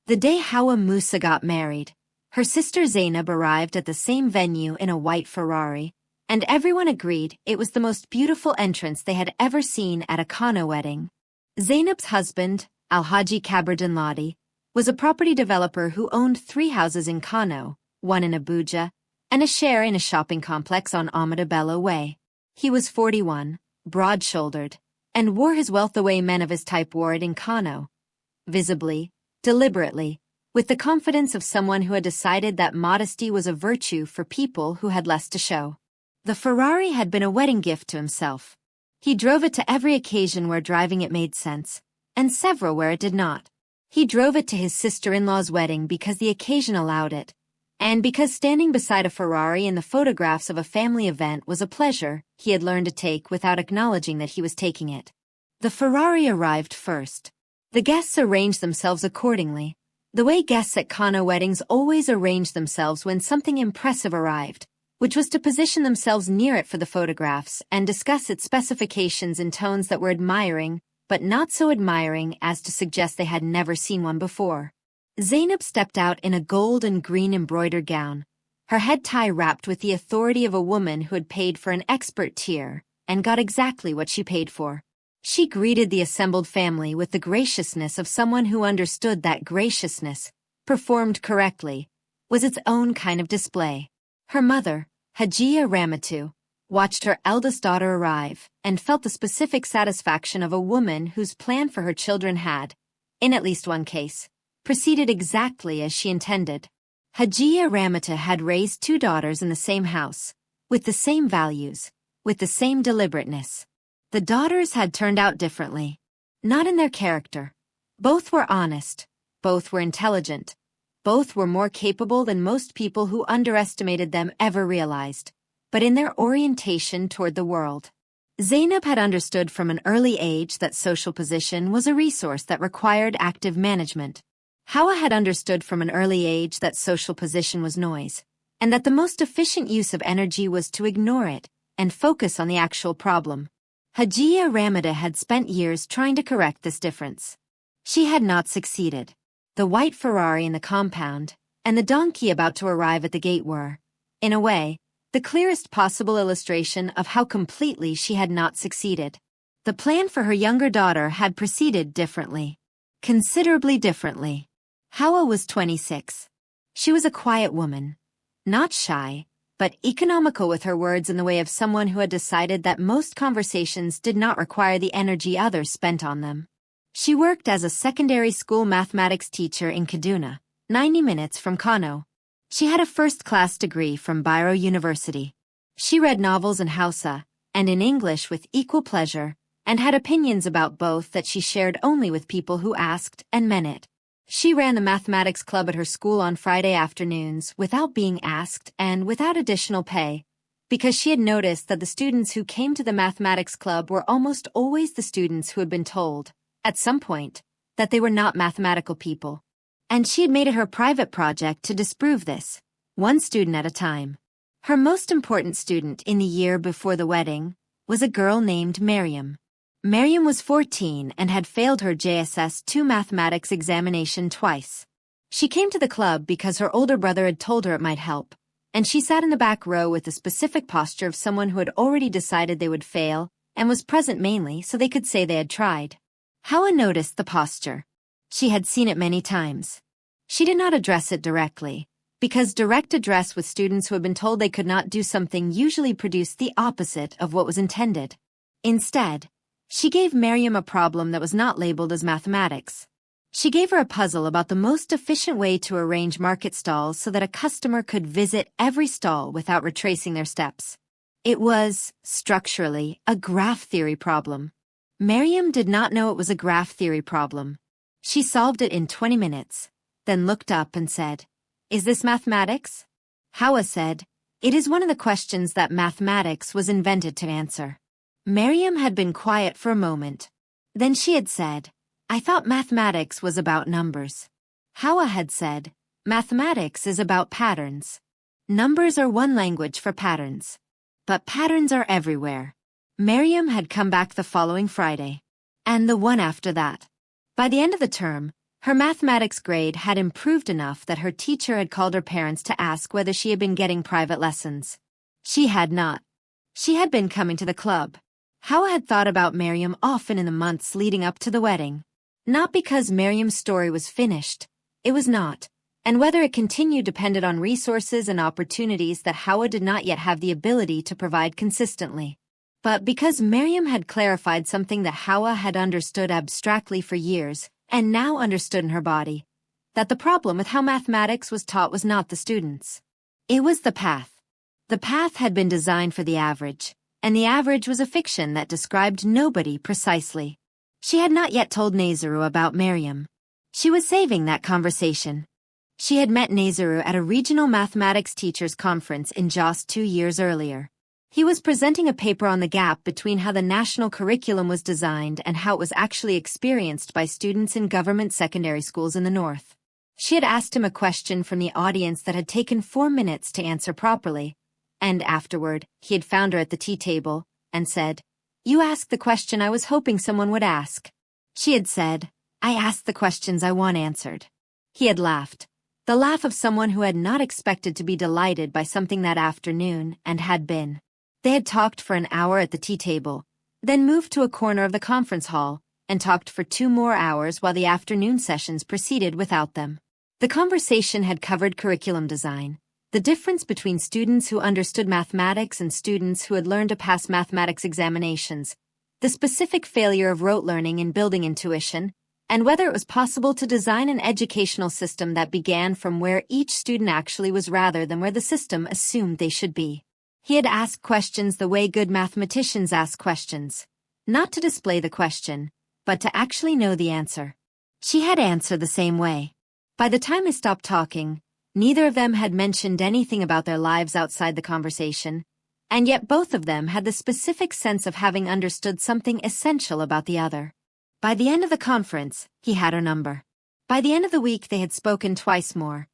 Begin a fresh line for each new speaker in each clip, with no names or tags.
The day Hawa Musa got married, her sister Zainab arrived at the same venue in a white Ferrari, and everyone agreed it was the most beautiful entrance they had ever seen at a Kano wedding. Zainab's husband, Alhaji Kabardin Ladi, was a property developer who owned 3 houses in Kano, one in Abuja, and a share in a shopping complex on Ahmadu Bello Way. He was 41, broad-shouldered, and wore his wealth the way men of his type wore it in Kano. Visibly, deliberately, with the confidence of someone who had decided that modesty was a virtue for people who had less to show. The Ferrari had been a wedding gift to himself. He drove it to every occasion where driving it made sense, and several where it did not. He drove it to his sister-in-law's wedding because the occasion allowed it, and because standing beside a Ferrari in the photographs of a family event was a pleasure he had learned to take without acknowledging that he was taking it. The Ferrari arrived first. The guests arranged themselves accordingly, the way guests at Kano weddings always arranged themselves when something impressive arrived, which was to position themselves near it for the photographs and discuss its specifications in tones that were admiring, but not so admiring as to suggest they had never seen one before. Zainab stepped out in a gold and green embroidered gown, her head tie wrapped with the authority of a woman who had paid for an expert tier and got exactly what she paid for. She greeted the assembled family with the graciousness of someone who understood that graciousness, performed correctly, was its own kind of display. Her mother, Hajiya Ramatu, watched her eldest daughter arrive and felt the specific satisfaction of a woman whose plan for her children had, in at least one case, proceeded exactly as she intended. Hajiya Ramatu had raised 2 daughters in the same house, with the same values, with the same deliberateness. The daughters had turned out differently. Not in their character. Both were honest. Both were intelligent. Both were more capable than most people who underestimated them ever realized, but in their orientation toward the world. Zainab had understood from an early age that social position was a resource that required active management. Hawa had understood from an early age that social position was noise, and that the most efficient use of energy was to ignore it and focus on the actual problem. Hajiya Ramada had spent years trying to correct this difference. She had not succeeded. The white Ferrari in the compound, and the donkey about to arrive at the gate were, in a way, the clearest possible illustration of how completely she had not succeeded. The plan for her younger daughter had proceeded differently. Considerably differently. Hawa was 26. She was a quiet woman. Not shy, but economical with her words in the way of someone who had decided that most conversations did not require the energy others spent on them. She worked as a secondary school mathematics teacher in Kaduna, 90 minutes from Kano. She had a first-class degree from Bayero University. She read novels in Hausa and in English with equal pleasure, and had opinions about both that she shared only with people who asked and meant it. She ran the mathematics club at her school on Friday afternoons without being asked and without additional pay, because she had noticed that the students who came to the mathematics club were almost always the students who had been told, at some point, that they were not mathematical people. And she had made it her private project to disprove this, one student at a time. Her most important student in the year before the wedding was a girl named Miriam. Miriam was 14 and had failed her JSS 2 mathematics examination twice. She came to the club because her older brother had told her it might help, and she sat in the back row with the specific posture of someone who had already decided they would fail and was present mainly so they could say they had tried. Hawa noticed the posture. She had seen it many times. She did not address it directly, because direct address with students who had been told they could not do something usually produced the opposite of what was intended. Instead, she gave Miriam a problem that was not labeled as mathematics. She gave her a puzzle about the most efficient way to arrange market stalls so that a customer could visit every stall without retracing their steps. It was, structurally, a graph theory problem. Miriam did not know it was a graph theory problem. She solved it in 20 minutes, then looked up and said, "Is this mathematics?" Hawa said, "It is one of the questions that mathematics was invented to answer." Miriam had been quiet for a moment. Then she had said, "I thought mathematics was about numbers." Hawa had said, "Mathematics is about patterns. Numbers are one language for patterns. But patterns are everywhere." Miriam had come back the following Friday, and the one after that. By the end of the term, Her mathematics grade had improved enough that her teacher had called her parents to ask whether she had been getting private lessons. She had not. She had been coming to the club. Hawa had thought about Miriam often in the months leading up to the wedding. Not because Miriam's story was finished. It was not. And whether it continued depended on resources and opportunities that Hawa did not yet have the ability to provide consistently. But because Miriam had clarified something that Hawa had understood abstractly for years, and now understood in her body, that the problem with how mathematics was taught was not the students. It was the path. The path had been designed for the average, and the average was a fiction that described nobody precisely. She had not yet told Nazaru about Miriam. She was saving that conversation. She had met Nazaru at a regional mathematics teachers' conference in Jos 2 years earlier. He was presenting a paper on the gap between how the national curriculum was designed and how it was actually experienced by students in government secondary schools in the north. She had asked him a question from the audience that had taken 4 minutes to answer properly, and afterward, he had found her at the tea table and said, "You asked the question I was hoping someone would ask." She had said, "I asked the questions I want answered." He had laughed, the laugh of someone who had not expected to be delighted by something that afternoon and had been. They had talked for an hour at the tea table, then moved to a corner of the conference hall, and talked for 2 more hours while the afternoon sessions proceeded without them. The conversation had covered curriculum design, the difference between students who understood mathematics and students who had learned to pass mathematics examinations, the specific failure of rote learning in building intuition, and whether it was possible to design an educational system that began from where each student actually was rather than where the system assumed they should be. He had asked questions the way good mathematicians ask questions, not to display the question, but to actually know the answer. She had answered the same way. By the time they stopped talking, neither of them had mentioned anything about their lives outside the conversation, and yet both of them had the specific sense of having understood something essential about the other. By the end of the conference, he had her number. By the end of the week, they had spoken twice more.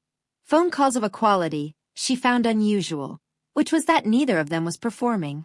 Phone calls of a quality she found unusual, which was that neither of them was performing.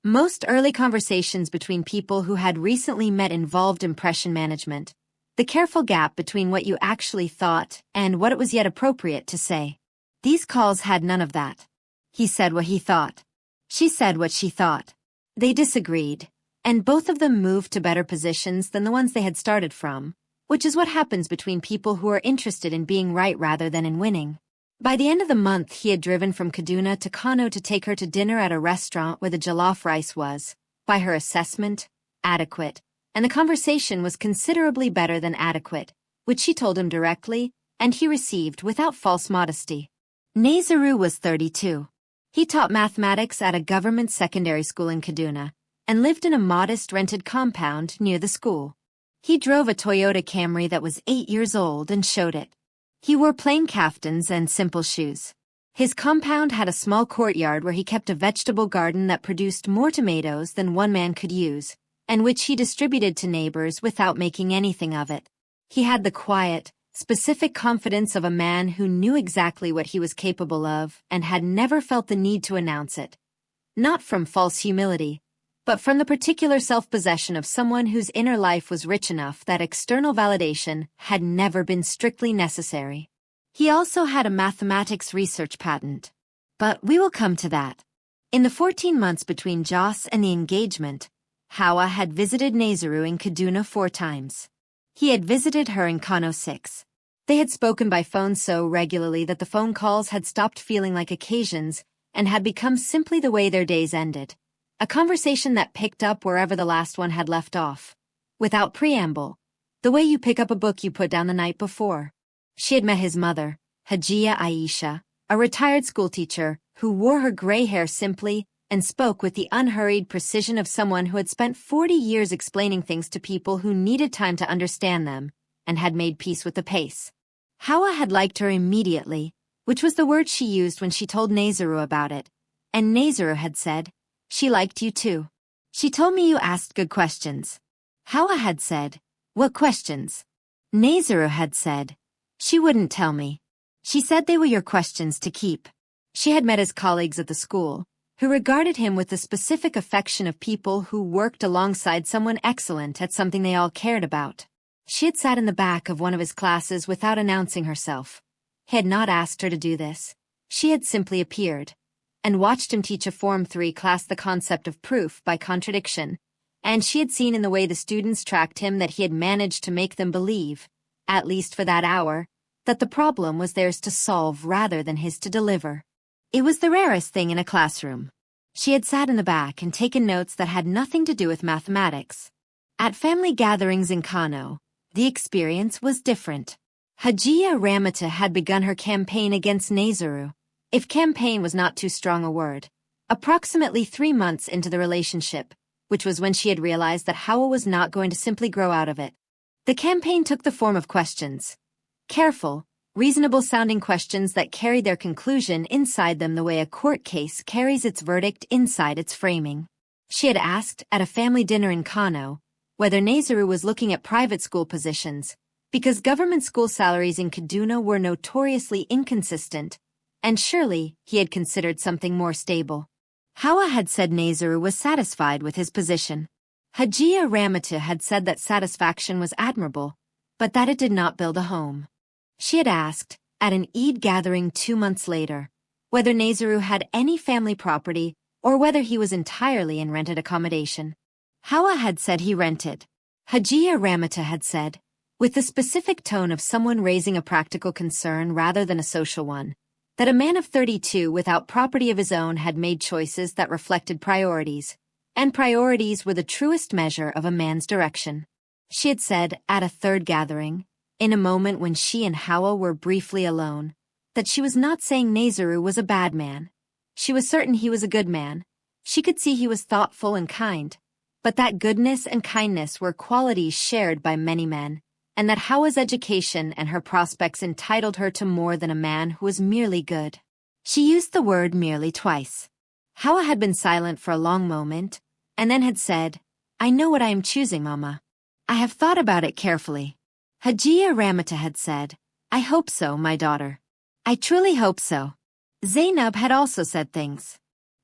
Most early conversations between people who had recently met involved impression management, the careful gap between what you actually thought and what it was yet appropriate to say. These calls had none of that. He said what he thought. She said what she thought. They disagreed, and both of them moved to better positions than the ones they had started from, which is what happens between people who are interested in being right rather than in winning. By the end of the month, he had driven from Kaduna to Kano to take her to dinner at a restaurant where the jollof rice was, by her assessment, adequate, and the conversation was considerably better than adequate, which she told him directly, and he received without false modesty. Nazaru was 32. He taught mathematics at a government secondary school in Kaduna, and lived in a modest rented compound near the school. He drove a Toyota Camry that was 8 years old and showed it. He wore plain kaftans and simple shoes. His compound had a small courtyard where he kept a vegetable garden that produced more tomatoes than one man could use, and which he distributed to neighbors without making anything of it. He had the quiet, specific confidence of a man who knew exactly what he was capable of and had never felt the need to announce it. Not from false humility, but from the particular self-possession of someone whose inner life was rich enough that external validation had never been strictly necessary. He also had a mathematics research patent. But we will come to that. In the 14 months between Jos and the engagement, Hawa had visited Nazaru in Kaduna 4 times. He had visited her in Kano 6. They had spoken by phone so regularly that the phone calls had stopped feeling like occasions and had become simply the way their days ended. A conversation that picked up wherever the last one had left off. Without preamble. The way you pick up a book you put down the night before. She had met his mother, Hajia Aisha, a retired schoolteacher who wore her gray hair simply and spoke with the unhurried precision of someone who had spent 40 years explaining things to people who needed time to understand them and had made peace with the pace. Hawa had liked her immediately, which was the word she used when she told Nazaru about it, and Nazaru had said, "She liked you too. She told me you asked good questions." Hawa had said, "What questions?" Nazaru had said, "She wouldn't tell me. She said they were your questions to keep." She had met his colleagues at the school, who regarded him with the specific affection of people who worked alongside someone excellent at something they all cared about. She had sat in the back of one of his classes without announcing herself. He had not asked her to do this. She had simply appeared and watched him teach a Form 3 class the concept of proof by contradiction, and she had seen in the way the students tracked him that he had managed to make them believe, at least for that hour, that the problem was theirs to solve rather than his to deliver. It was the rarest thing in a classroom. She had sat in the back and taken notes that had nothing to do with mathematics. At family gatherings in Kano, the experience was different. Hajiya Ramata had begun her campaign against Nezuru, if campaign was not too strong a word, approximately 3 months into the relationship, which was when she had realized that Hawa was not going to simply grow out of it. The campaign took the form of questions. Careful, reasonable-sounding questions that carried their conclusion inside them the way a court case carries its verdict inside its framing. She had asked, at a family dinner in Kano, whether Nezuru was looking at private school positions, because government school salaries in Kaduna were notoriously inconsistent, and surely he had considered something more stable. Hawa had said Nezuru was satisfied with his position. Hajiya Ramata had said that satisfaction was admirable, but that it did not build a home. She had asked, at an Eid gathering 2 months later, whether Nezuru had any family property or whether he was entirely in rented accommodation. Hawa had said he rented. Hajiya Ramata had said, with the specific tone of someone raising a practical concern rather than a social one, that a man of 32 without property of his own had made choices that reflected priorities, and priorities were the truest measure of a man's direction. She had said, at a third gathering, in a moment when she and Hawa were briefly alone, that she was not saying Nezuru was a bad man. She was certain he was a good man. She could see he was thoughtful and kind, but that goodness and kindness were qualities shared by many men, and that Hawa's education and her prospects entitled her to more than a man who was merely good. She used the word merely twice. Hawa had been silent for a long moment, and then had said, "I know what I am choosing, Mama. I have thought about it carefully." Hajiya Ramata had said, "I hope so, my daughter. I truly hope so." Zainab had also said things.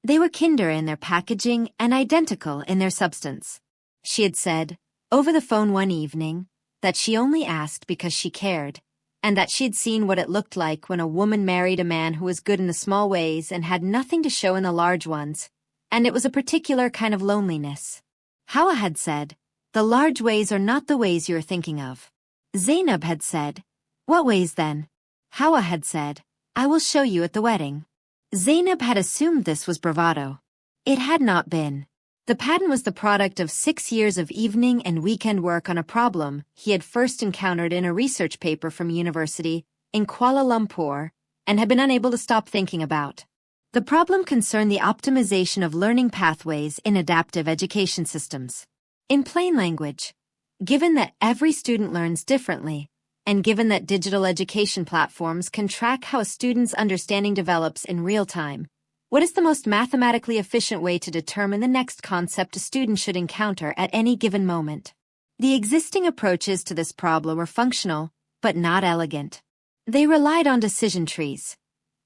They were kinder in their packaging and identical in their substance. She had said, over the phone one evening, that she only asked because she cared, and that she had seen what it looked like when a woman married a man who was good in the small ways and had nothing to show in the large ones, and it was a particular kind of loneliness. Hawa had said, "The large ways are not the ways you are thinking of." Zainab had said, "What ways then?" Hawa had said, "I will show you at the wedding." Zainab had assumed this was bravado. It had not been. The pattern was the product of 6 years of evening and weekend work on a problem he had first encountered in a research paper from university in Kuala Lumpur and had been unable to stop thinking about. The problem concerned the optimization of learning pathways in adaptive education systems. In plain language, given that every student learns differently, and given that digital education platforms can track how a student's understanding develops in real time, what is the most mathematically efficient way to determine the next concept a student should encounter at any given moment? The existing approaches to this problem were functional, but not elegant. They relied on decision trees.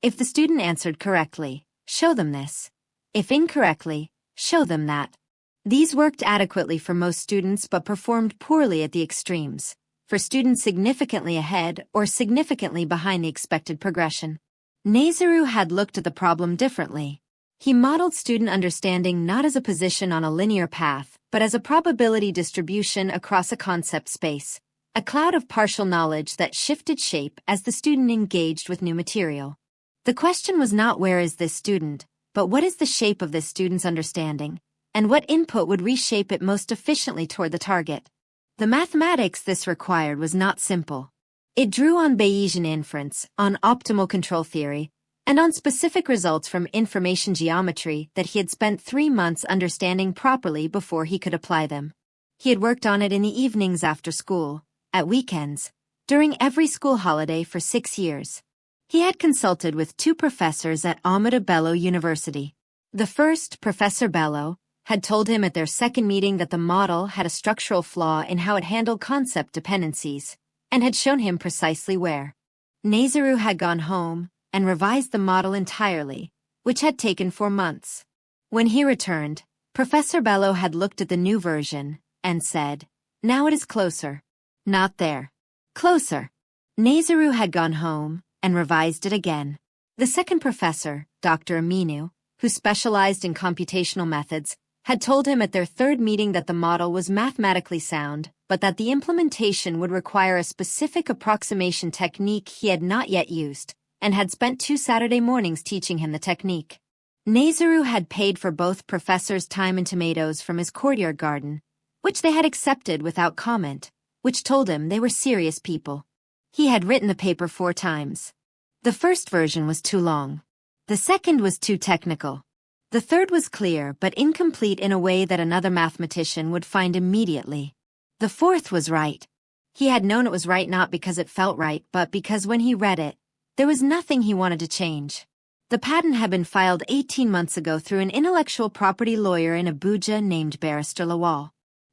If the student answered correctly, show them this. If incorrectly, show them that. These worked adequately for most students but performed poorly at the extremes, for students significantly ahead or significantly behind the expected progression. Nezuru had looked at the problem differently. He modeled student understanding not as a position on a linear path, but as a probability distribution across a concept space, a cloud of partial knowledge that shifted shape as the student engaged with new material. The question was not where is this student, but what is the shape of this student's understanding, and what input would reshape it most efficiently toward the target. The mathematics this required was not simple. It drew on Bayesian inference, on optimal control theory, and on specific results from information geometry that he had spent 3 months understanding properly before he could apply them. He had worked on it in the evenings after school, at weekends, during every school holiday for 6 years. He had consulted with 2 professors at Ahmadu Bello University. The first, Professor Bello, had told him at their second meeting that the model had a structural flaw in how it handled concept dependencies, and had shown him precisely where. Nezuru had gone home and revised the model entirely, which had taken 4 months. When he returned, Professor Bello had looked at the new version and said, "Now it is closer." Not there. Closer. Nazaru had gone home and revised it again. The second professor, Dr. Aminu, who specialized in computational methods, had told him at their third meeting that the model was mathematically sound, but that the implementation would require a specific approximation technique he had not yet used, and had spent 2 Saturday mornings teaching him the technique. Nazaru had paid for both professors' thyme and tomatoes from his courtyard garden, which they had accepted without comment, which told him they were serious people. He had written the paper 4 times. The first version was too long. The second was too technical. The third was clear but incomplete in a way that another mathematician would find immediately. The fourth was right. He had known it was right not because it felt right, but because when he read it, there was nothing he wanted to change. The patent had been filed 18 months ago through an intellectual property lawyer in Abuja named Barrister Lawal.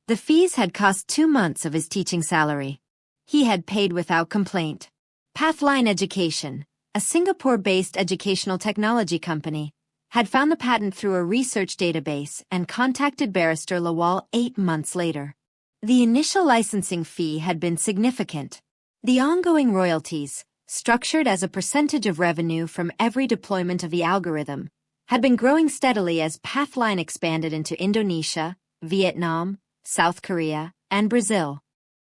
The fees had cost 2 months of his teaching salary. He had paid without complaint. Pathline Education, a Singapore-based educational technology company, had found the patent through a research database and contacted Barrister Lawal 8 months later. The initial licensing fee had been significant. The ongoing royalties, structured as a percentage of revenue from every deployment of the algorithm, had been growing steadily as Pathline expanded into Indonesia, Vietnam, South Korea, and Brazil.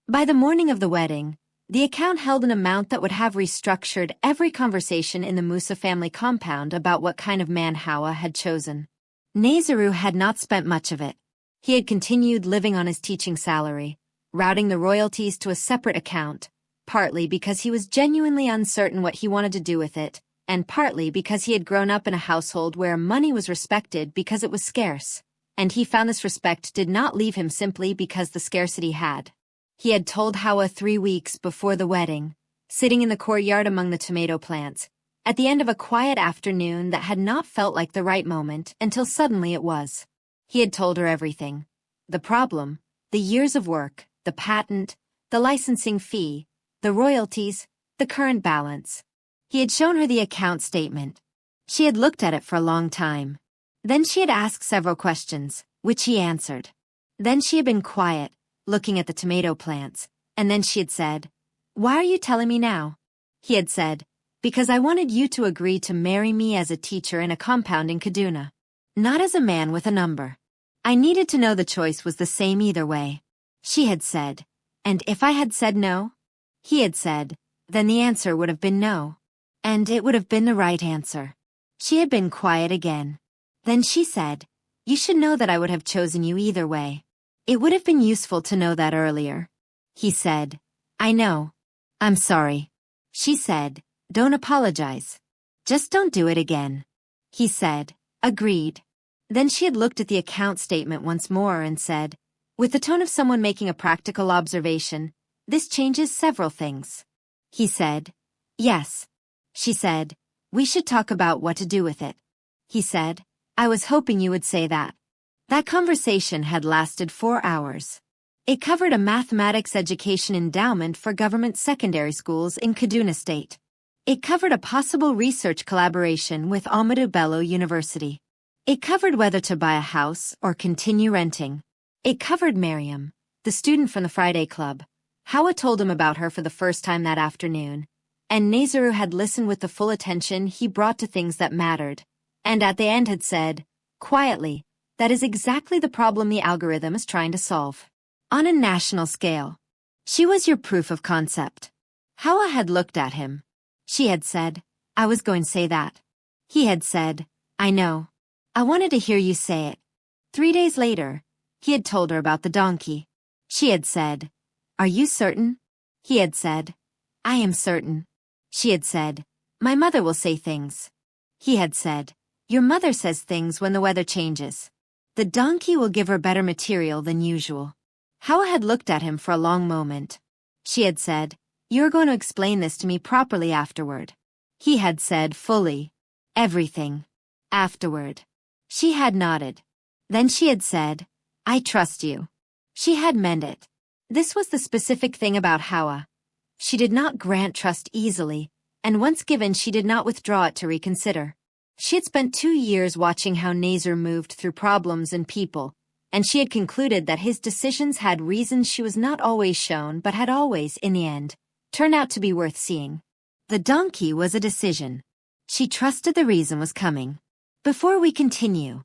By the morning of the wedding, the account held an amount that would have restructured every conversation in the Musa family compound about what kind of man Hawa had chosen. Nazaru had not spent much of it. He had continued living on his teaching salary, routing the royalties to a separate account, partly because he was genuinely uncertain what he wanted to do with it, and partly because he had grown up in a household where money was respected because it was scarce, and he found this respect did not leave him simply because the scarcity had. He had told Hawa 3 weeks before the wedding, sitting in the courtyard among the tomato plants, at the end of a quiet afternoon that had not felt like the right moment until suddenly it was. He had told her everything. The problem, the years of work, the patent, the licensing fee, the royalties, the current balance. He had shown her the account statement. She had looked at it for a long time. Then she had asked several questions, which he answered. Then she had been quiet, looking at the tomato plants, and then she had said, "Why are you telling me now?" He had said, "Because I wanted you to agree to marry me as a teacher in a compound in Kaduna, not as a man with a number. I needed to know the choice was the same either way." She had said, "And if I had said no?" He had said, "Then the answer would have been no. And it would have been the right answer." She had been quiet again. Then she said, "You should know that I would have chosen you either way. It would have been useful to know that earlier." He said, "I know. I'm sorry." She said, "Don't apologize. Just don't do it again." He said, "Agreed." Then she had looked at the account statement once more and said, with the tone of someone making a practical observation, "This changes several things." He said, "Yes." She said, "We should talk about what to do with it." He said, "I was hoping you would say that." That conversation had lasted 4 hours. It covered a mathematics education endowment for government secondary schools in Kaduna State. It covered a possible research collaboration with Ahmadu Bello University. It covered whether to buy a house or continue renting. It covered Miriam, the student from the Friday Club. Hawa told him about her for the first time that afternoon, and Nazaru had listened with the full attention he brought to things that mattered, and at the end had said, quietly, that is exactly the problem the algorithm is trying to solve. On a national scale. She was your proof of concept. Hawa had looked at him. She had said, "I was going to say that." He had said, "I know. I wanted to hear you say it." 3 days later, he had told her about the donkey. She had said, "Are you certain?" He had said, "I am certain." She had said, "My mother will say things." He had said, "Your mother says things when the weather changes. The donkey will give her better material than usual." Hawa had looked at him for a long moment. She had said, "You're going to explain this to me properly afterward." He had said fully, "Everything. Afterward." She had nodded. Then she had said, "I trust you." She had meant it. This was the specific thing about Hawa. She did not grant trust easily, and once given she did not withdraw it to reconsider. She had spent 2 years watching how Nazar moved through problems and people, and she had concluded that his decisions had reasons she was not always shown but had always, in the end, turned out to be worth seeing. The donkey was a decision. She trusted the reason was coming. Before we continue,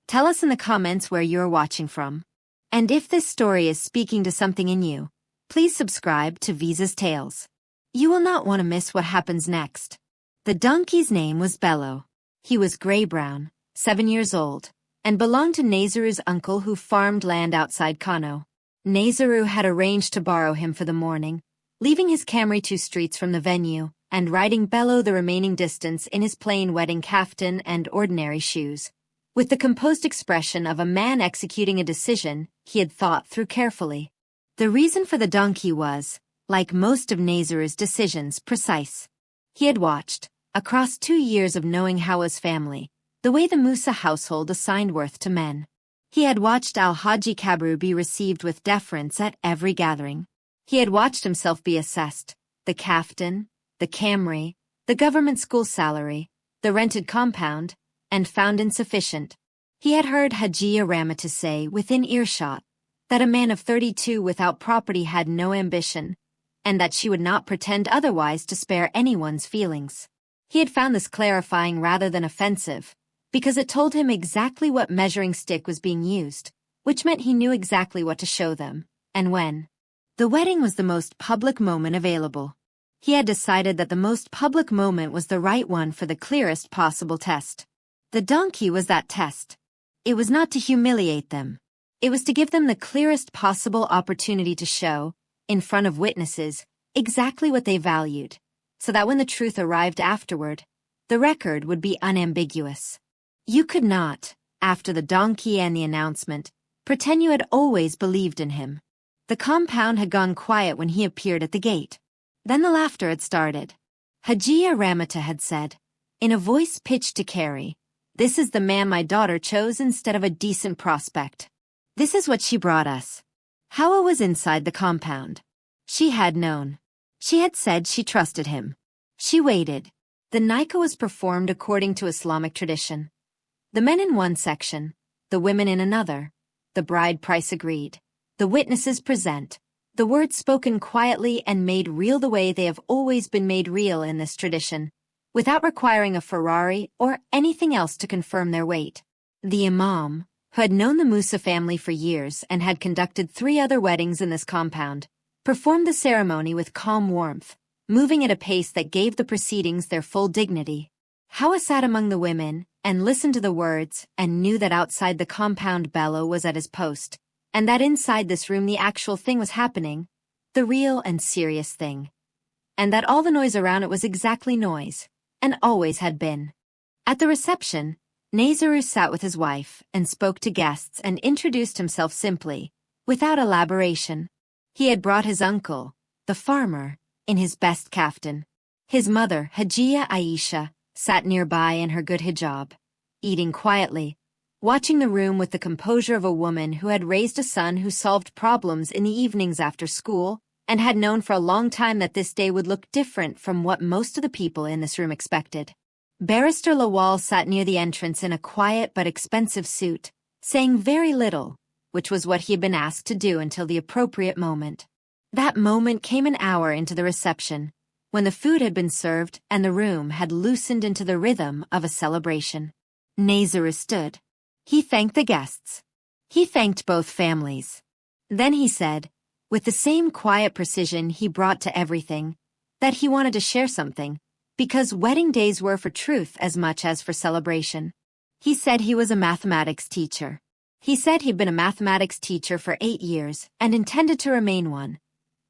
tell us in the comments where you're watching from. And if this story is speaking to something in you, please subscribe to Visa's Tales. You will not want to miss what happens next. The donkey's name was Bello. He was gray-brown, 7 years old, and belonged to Nazaru's uncle who farmed land outside Kano. Nazaru had arranged to borrow him for the morning, leaving his Camry 2 streets from the venue, and riding Bello the remaining distance in his plain wedding kaftan and ordinary shoes, with the composed expression of a man executing a decision he had thought through carefully. The reason for the donkey was, like most of Nazaru's decisions, precise. He had watched, across 2 years of knowing how his family, the way the Musa household assigned worth to men. He had watched Al-Haji Kabru be received with deference at every gathering. He had watched himself be assessed, the kaftan, the Camry, the government school salary, the rented compound, and found insufficient. He had heard Hajia Ramata say, within earshot, that a man of 32 without property had no ambition, and that she would not pretend otherwise to spare anyone's feelings. He had found this clarifying rather than offensive, because it told him exactly what measuring stick was being used, which meant he knew exactly what to show them, and when. The wedding was the most public moment available. He had decided that the most public moment was the right one for the clearest possible test. The donkey was that test. It was not to humiliate them. It was to give them the clearest possible opportunity to show, in front of witnesses, exactly what they valued, so that when the truth arrived afterward, the record would be unambiguous. You could not, after the donkey and the announcement, pretend you had always believed in him. The compound had gone quiet when he appeared at the gate. Then the laughter had started. Hajia Ramata had said, in a voice pitched to Carrie, "This is the man my daughter chose instead of a decent prospect. This is what she brought us." Hawa was inside the compound. She had known. She had said she trusted him. She waited. The nikah was performed according to Islamic tradition. The men in one section, the women in another. The bride price agreed. The witnesses present. The words spoken quietly and made real the way they have always been made real in this tradition, without requiring a Ferrari or anything else to confirm their weight. The imam, who had known the Musa family for years and had conducted 3 other weddings in this compound, performed the ceremony with calm warmth, moving at a pace that gave the proceedings their full dignity. Hawa sat among the women and listened to the words and knew that outside the compound Bello was at his post, and that inside this room the actual thing was happening, the real and serious thing. And that all the noise around it was exactly noise, and always had been. At the reception, Nazaru sat with his wife and spoke to guests and introduced himself simply, without elaboration. He had brought his uncle, the farmer, in his best kaftan. His mother, Hajia Aisha, sat nearby in her good hijab, eating quietly, watching the room with the composure of a woman who had raised a son who solved problems in the evenings after school and had known for a long time that this day would look different from what most of the people in this room expected. Barrister Lawal sat near the entrance in a quiet but expensive suit, saying very little, which was what he had been asked to do until the appropriate moment. That moment came an hour into the reception, when the food had been served and the room had loosened into the rhythm of a celebration. Nazaru stood. He thanked the guests. He thanked both families. Then he said, with the same quiet precision he brought to everything, that he wanted to share something, because wedding days were for truth as much as for celebration. He said he was a mathematics teacher. He said he'd been a mathematics teacher for 8 years and intended to remain one,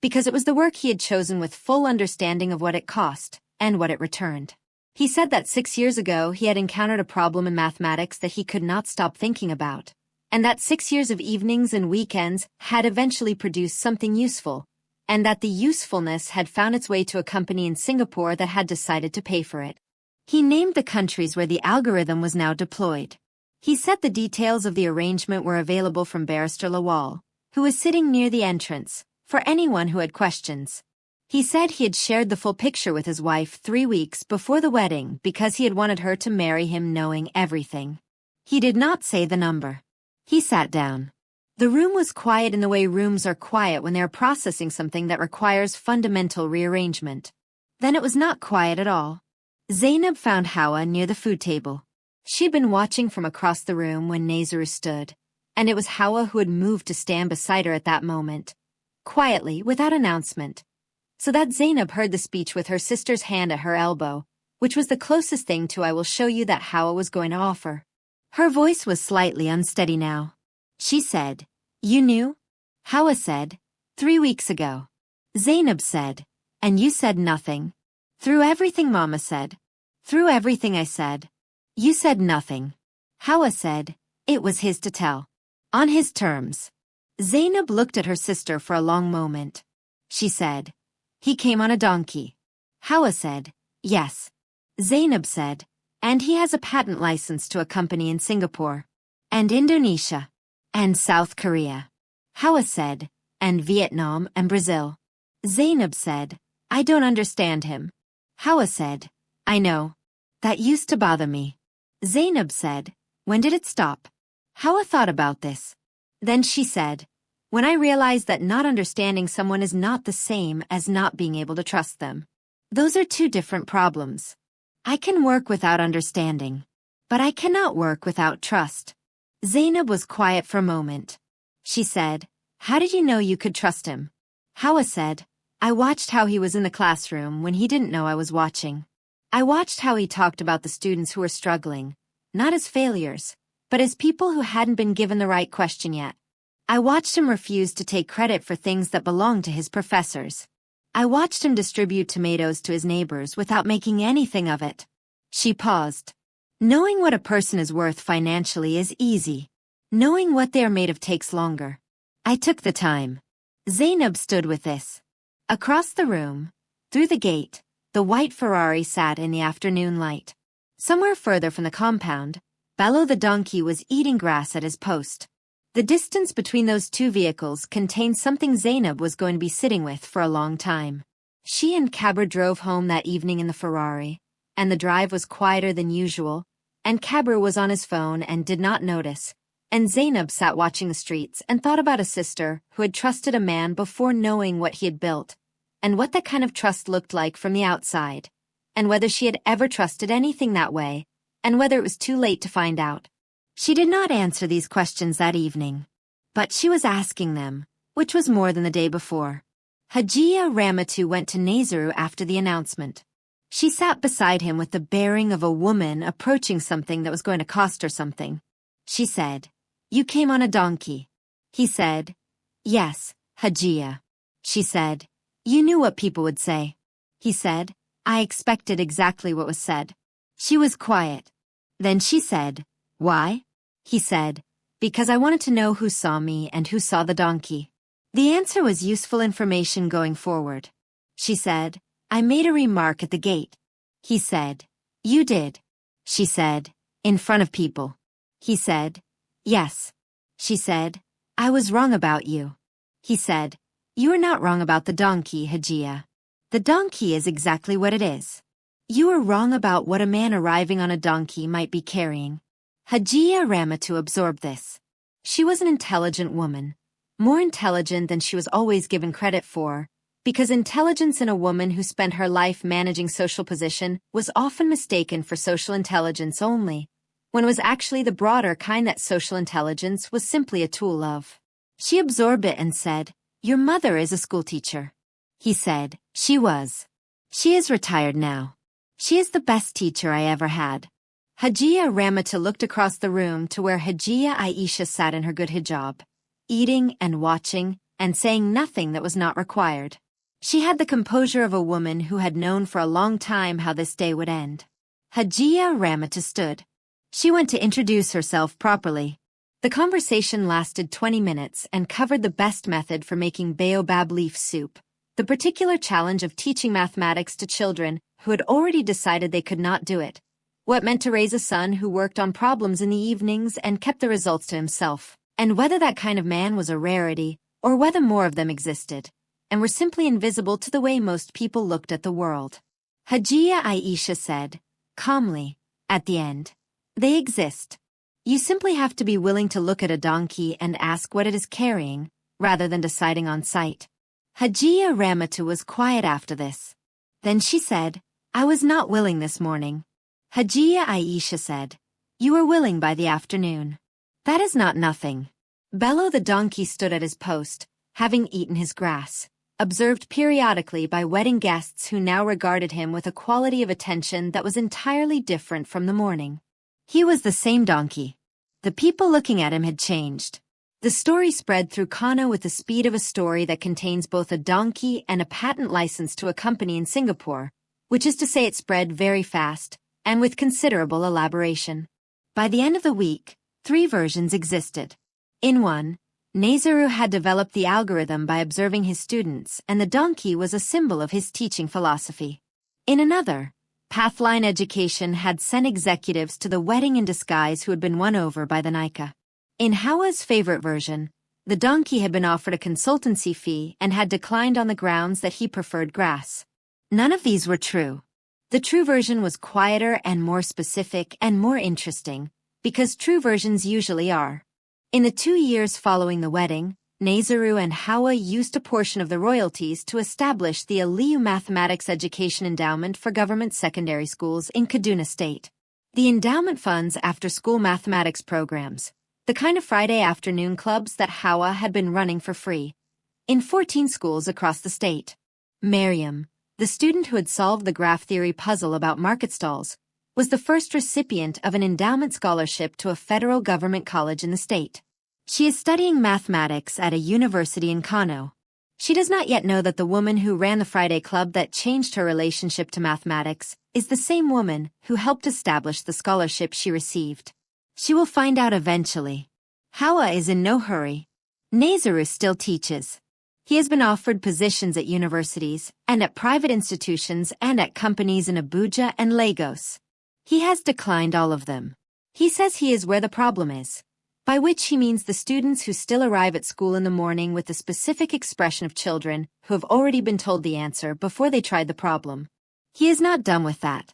because it was the work he had chosen with full understanding of what it cost and what it returned. He said that 6 years ago he had encountered a problem in mathematics that he could not stop thinking about, and that 6 years of evenings and weekends had eventually produced something useful, and that the usefulness had found its way to a company in Singapore that had decided to pay for it. He named the countries where the algorithm was now deployed. He said the details of the arrangement were available from Barrister Lawal, who was sitting near the entrance, for anyone who had questions. He said he had shared the full picture with his wife 3 weeks before the wedding because he had wanted her to marry him knowing everything. He did not say the number. He sat down. The room was quiet in the way rooms are quiet when they are processing something that requires fundamental rearrangement. Then it was not quiet at all. Zainab found Hawa near the food table. She'd been watching from across the room when Nazru stood, and it was Hawa who had moved to stand beside her at that moment, quietly, without announcement, so that Zainab heard the speech with her sister's hand at her elbow, which was the closest thing to "I will show you" that Hawa was going to offer. Her voice was slightly unsteady now. She said, "You knew?" Hawa said, "3 weeks ago." Zainab said, "And you said nothing?" "Through everything Mama said." "Through everything I said." "You said nothing." Hawa said, "It was his to tell. On his terms." Zainab looked at her sister for a long moment. She said, "He came on a donkey." Hawa said, "Yes." Zainab said, "And he has a patent license to a company in Singapore. And Indonesia. And South Korea." Hawa said, "And Vietnam and Brazil." Zainab said, "I don't understand him." Hawa said, "I know. That used to bother me." Zainab said, "When did it stop?" Hawa thought about this. Then she said, "When I realized that not understanding someone is not the same as not being able to trust them. Those are 2 different problems. I can work without understanding, but I cannot work without trust." Zainab was quiet for a moment. She said, "How did you know you could trust him?" Hawa said, "I watched how he was in the classroom when he didn't know I was watching. I watched how he talked about the students who were struggling, not as failures, but as people who hadn't been given the right question yet. I watched him refuse to take credit for things that belonged to his professors. I watched him distribute tomatoes to his neighbors without making anything of it." She paused. Knowing what a person is worth financially is easy. Knowing what they are made of takes longer. I took the time. Zainab stood with this. Across the room, through the gate, the white Ferrari sat in the afternoon light. Somewhere further from the compound, Bello the donkey was eating grass at his post. The distance between those 2 vehicles contained something Zainab was going to be sitting with for a long time. She and Kabir drove home that evening in the Ferrari, and the drive was quieter than usual, and Kabir was on his phone and did not notice, and Zainab sat watching the streets and thought about a sister who had trusted a man before knowing what he had built, and what that kind of trust looked like from the outside, and whether she had ever trusted anything that way, and whether it was too late to find out. She did not answer these questions that evening, but she was asking them, which was more than the day before. Hajia Ramatu went to Nazru after the announcement. She sat beside him with the bearing of a woman approaching something that was going to cost her something. She said, "You came on a donkey." He said, "Yes, Hajia." She said, "You knew what people would say." He said, "I expected exactly what was said." She was quiet. Then she said, "Why?" He said, "Because I wanted to know who saw me and who saw the donkey." The answer was useful information going forward. She said, "I made a remark at the gate." He said, "You did." She said, "In front of people." He said, "Yes." She said, "I was wrong about you." He said, "You are not wrong about the donkey, Hajia. The donkey is exactly what it is. You are wrong about what a man arriving on a donkey might be carrying." Hajia Ramatu absorbed this. She was an intelligent woman, more intelligent than she was always given credit for, because intelligence in a woman who spent her life managing social position was often mistaken for social intelligence only, when it was actually the broader kind that social intelligence was simply a tool of. She absorbed it and said, "Your mother is a schoolteacher." He said, "She was. She is retired now. She is the best teacher I ever had." Hajia Ramata looked across the room to where Hajia Aisha sat in her good hijab, eating and watching and saying nothing that was not required. She had the composure of a woman who had known for a long time how this day would end. Hajia Ramata stood. She went to introduce herself properly. The conversation lasted 20 minutes and covered the best method for making baobab leaf soup, the particular challenge of teaching mathematics to children who had already decided they could not do it, what meant to raise a son who worked on problems in the evenings and kept the results to himself, and whether that kind of man was a rarity or whether more of them existed, and were simply invisible to the way most people looked at the world. Hajia Aisha said, calmly, at the end, "They exist. You simply have to be willing to look at a donkey and ask what it is carrying, rather than deciding on sight. Hajiya Ramatu was quiet after this. Then she said, I was not willing this morning. Hajiya Aisha said, You were willing by the afternoon. That is not nothing. Bello the donkey stood at his post, having eaten his grass, observed periodically by wedding guests who now regarded him with a quality of attention that was entirely different from the morning. He was the same donkey. The people looking at him had changed. The story spread through Kano with the speed of a story that contains both a donkey and a patent license to a company in Singapore, which is to say it spread very fast, and with considerable elaboration. By the end of the week, 3 versions existed. In one, Nazaru had developed the algorithm by observing his students, and the donkey was a symbol of his teaching philosophy. In another, Pathline Education had sent executives to the wedding in disguise who had been won over by the Nika. In Hawa's favorite version, the donkey had been offered a consultancy fee and had declined on the grounds that he preferred grass. None of these were true. The true version was quieter and more specific and more interesting, because true versions usually are. In the 2 years following the wedding, Nazaru and Hawa used a portion of the royalties to establish the Aliyu Mathematics Education Endowment for government secondary schools in Kaduna State. The endowment funds after-school mathematics programs, the kind of Friday afternoon clubs that Hawa had been running for free, in 14 schools across the state. Miriam, the student who had solved the graph theory puzzle about market stalls, was the first recipient of an endowment scholarship to a federal government college in the state. She is studying mathematics at a university in Kano. She does not yet know that the woman who ran the Friday Club that changed her relationship to mathematics is the same woman who helped establish the scholarship she received. She will find out eventually. Hawa is in no hurry. Nazaru still teaches. He has been offered positions at universities and at private institutions and at companies in Abuja and Lagos. He has declined all of them. He says he is where the problem is, by which he means the students who still arrive at school in the morning with the specific expression of children who have already been told the answer before they tried the problem. He is not done with that.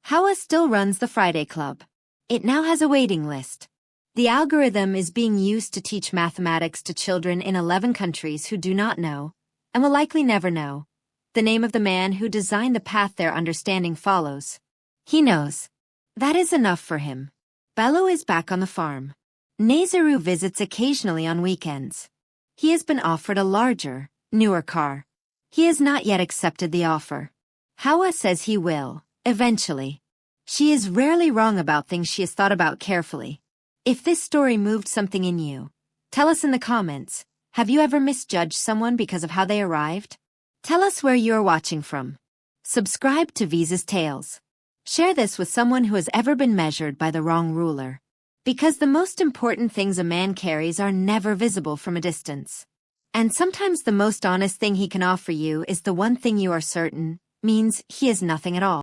Hawa still runs the Friday Club. It now has a waiting list. The algorithm is being used to teach mathematics to children in 11 countries who do not know, and will likely never know, the name of the man who designed the path their understanding follows. He knows. That is enough for him. Bello is back on the farm. Nazaru visits occasionally on weekends. He has been offered a larger, newer car. He has not yet accepted the offer. Hawa says he will, eventually. She is rarely wrong about things she has thought about carefully. If this story moved something in you, tell us in the comments. Have you ever misjudged someone because of how they arrived? Tell us where you are watching from. Subscribe to Visa's Tales. Share this with someone who has ever been measured by the wrong ruler. Because the most important things a man carries are never visible from a distance. And sometimes the most honest thing he can offer you is the one thing you are certain means he is nothing at all.